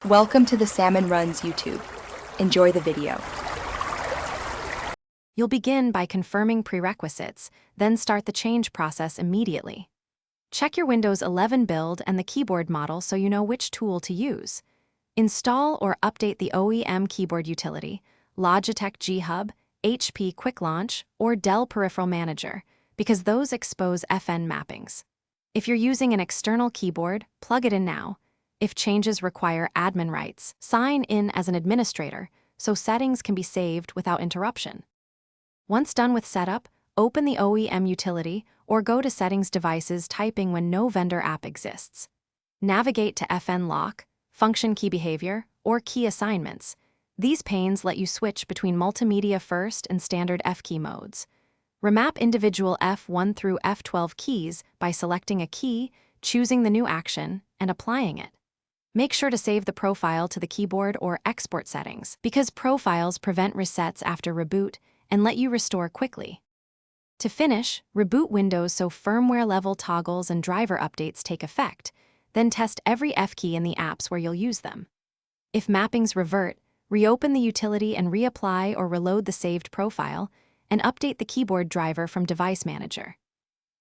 Welcome to the Salmon Runs YouTube. Enjoy the video. You'll begin by confirming prerequisites, then start the change process immediately. Check your Windows 11 build and the keyboard model so you know which tool to use. Install or update the OEM keyboard utility, Logitech G Hub, HP Quick Launch, or Dell Peripheral Manager, because those expose FN mappings. If you're using an external keyboard, plug it in now. If changes require admin rights, sign in as an administrator so settings can be saved without interruption. Once done with setup, open the OEM utility or go to Settings Devices typing when no vendor app exists. Navigate to FN Lock, Function Key Behavior, or Key Assignments. These panes let you switch between Multimedia First and Standard F key modes. Remap individual F1 through F12 keys by selecting a key, choosing the new action, and applying it. Make sure to save the profile to the keyboard or export settings, because profiles prevent resets after reboot and let you restore quickly. To finish, reboot Windows so firmware-level toggles and driver updates take effect, then test every F key in the apps where you'll use them. If mappings revert, reopen the utility and reapply or reload the saved profile, and update the keyboard driver from Device Manager.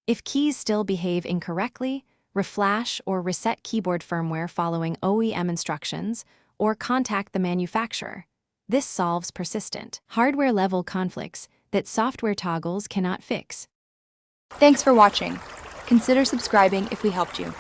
If keys still behave incorrectly, reflash or reset keyboard firmware following OEM instructions, or contact the manufacturer. This solves persistent, hardware-level conflicts that software toggles cannot fix. Thanks for watching. Consider subscribing if we helped you.